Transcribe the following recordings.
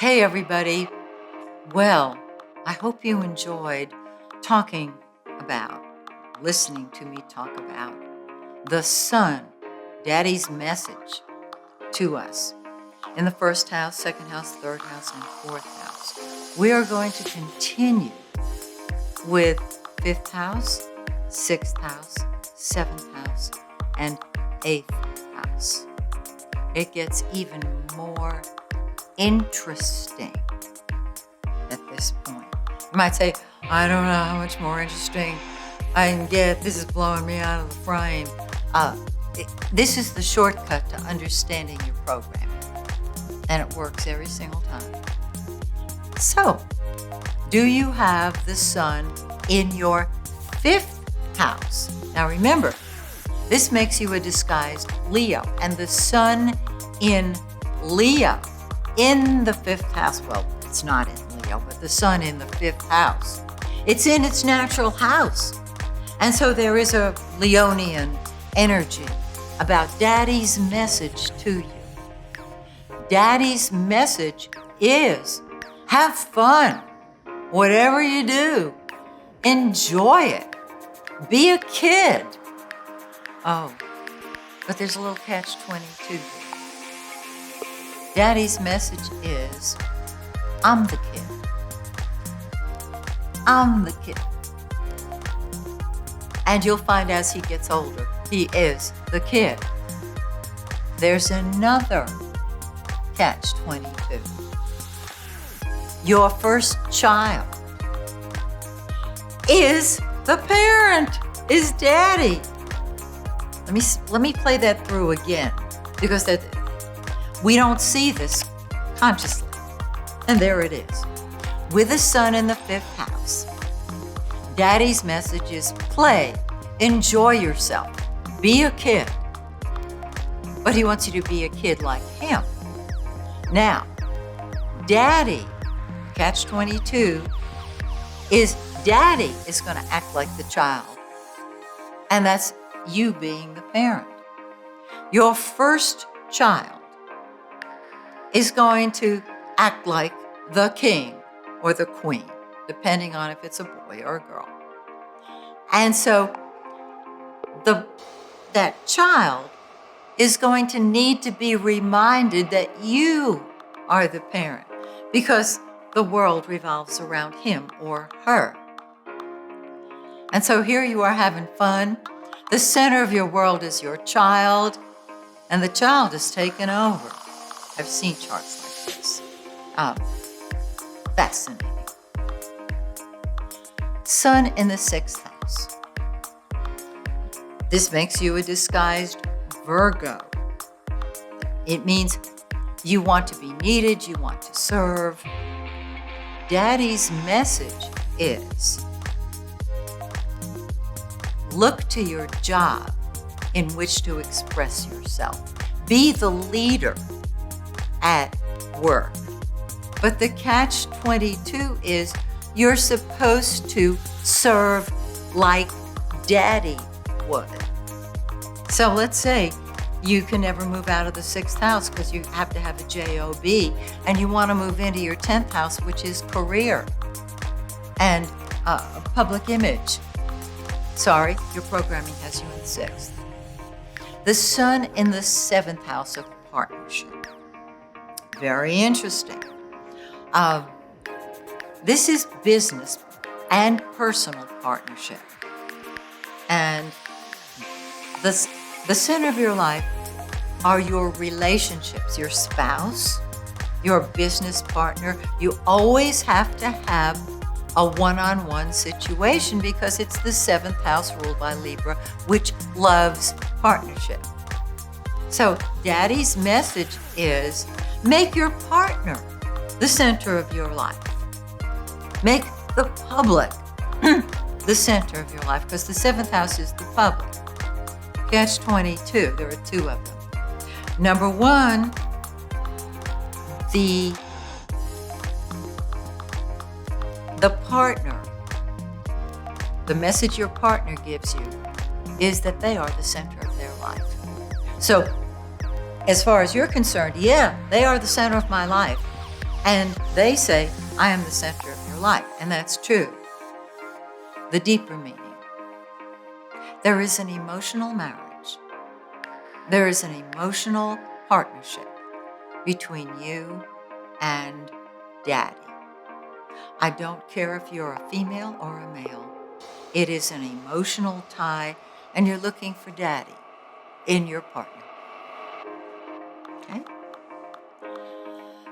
Hey, everybody. Well, I hope you enjoyed listening to me talk about the sun, Daddy's message to us in the first house, second house, third house, and fourth house. We are going to continue with fifth house, sixth house, seventh house, and eighth house. It gets even more interesting at this point. You might say, I don't know how much more interesting I can get. This is blowing me out of the frame. This is the shortcut to understanding your programming, and it works every single time. So, do you have the sun in your fifth house? Now remember, this makes you a disguised Leo, and the sun in Leo in the fifth house, well, it's not in Leo, but the sun in the fifth house, it's in its natural house. And so there is a Leonian energy about Daddy's message to you. Daddy's message is have fun. Whatever you do, enjoy it. Be a kid. Oh, but there's a little catch-22 here. Daddy's message is, I'm the kid. I'm the kid. And you'll find as he gets older, he is the kid. There's another catch-22. Your first child is the parent, is Daddy. Let me play that through again, because we don't see this consciously. And there it is. With the sun in the fifth house, Daddy's message is play, enjoy yourself, be a kid. But he wants you to be a kid like him. Now, Daddy, catch-22, is Daddy is going to act like the child. And that's you being the parent. Your first child is going to act like the king or the queen, depending on if it's a boy or a girl. And so that child is going to need to be reminded that you are the parent, because the world revolves around him or her. And so here you are having fun. The center of your world is your child, and the child is taken over. I've seen charts like this. Fascinating. Sun in the sixth house. This makes you a disguised Virgo. It means you want to be needed, you want to serve. Daddy's message is, look to your job in which to express yourself. Be the leader at work. But the catch-22 is you're supposed to serve like Daddy would. So let's say you can never move out of the sixth house because you have to have a job, and you want to move into your 10th house, which is career and public image. Sorry, your programming has you in the sixth. The sun in the seventh house of partnership. Very interesting. This is business and personal partnership. And the center of your life are your relationships, your spouse, your business partner. You always have to have a one-on-one situation because it's the seventh house ruled by Libra, which loves partnership. So Daddy's message is make your partner the center of your life. Make the public the center of your life, because the seventh house is the public. Catch-22, there are two of them. Number one, the partner, the message your partner gives you is that they are the center of their life. So as far as you're concerned, yeah, they are the center of my life. And they say, I am the center of your life. And that's true. The deeper meaning. There is an emotional marriage. There is an emotional partnership between you and Daddy. I don't care if you're a female or a male. It is an emotional tie, and you're looking for Daddy in your partner. Okay?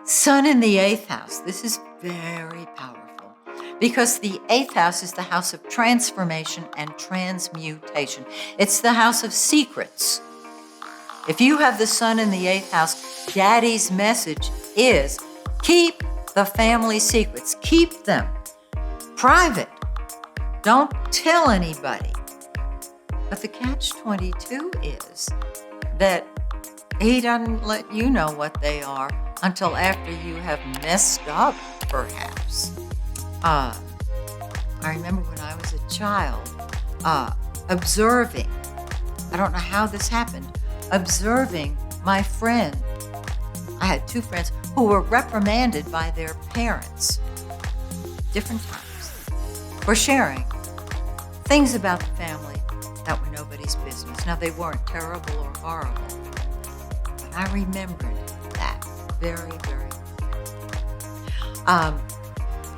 Sun in the 8th house. This is very powerful because the 8th house is the house of transformation and transmutation. It's the house of secrets. If you have the sun in the 8th house, Daddy's message is keep the family secrets. Keep them private. Don't tell anybody. But the catch-22 is that he doesn't let you know what they are until after you have messed up, perhaps. I remember when I was a child, observing, I don't know how this happened, observing my friend. I had 2 friends who were reprimanded by their parents, different times, for sharing things about the family that were nobody's business. Now, they weren't terrible or horrible, but I remembered that very, very well.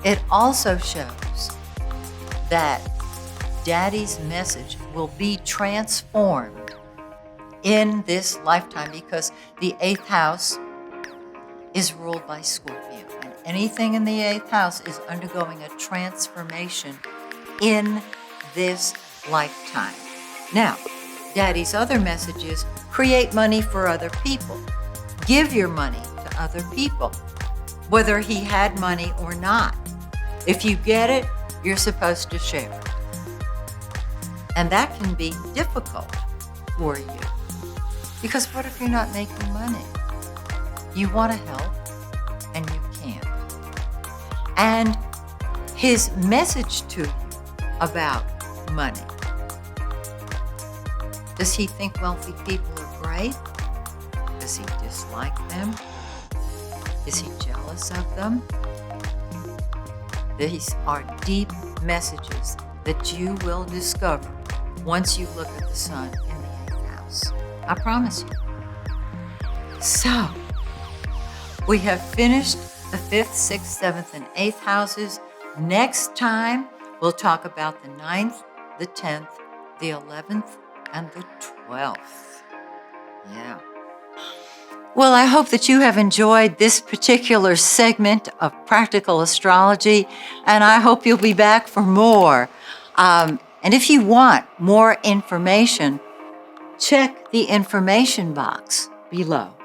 It also shows that Daddy's message will be transformed in this lifetime because the 8th house is ruled by Scorpio. And anything in the 8th house is undergoing a transformation in this lifetime. Now, Daddy's other message is create money for other people. Give your money to other people, whether he had money or not. If you get it, you're supposed to share it. And that can be difficult for you. Because what if you're not making money? You want to help, and you can't. And his message to you about money. Does he think wealthy people are great? Does he dislike them? Is he jealous of them? These are deep messages that you will discover once you look at the sun in the 8th house. I promise you. So, we have finished the 5th, 6th, 7th, and 8th houses. Next time, we'll talk about the 9th, the 10th, the 11th, and the 12th. Yeah. Well, I hope that you have enjoyed this particular segment of Practical Astrology, and I hope you'll be back for more. And if you want more information, check the information box below.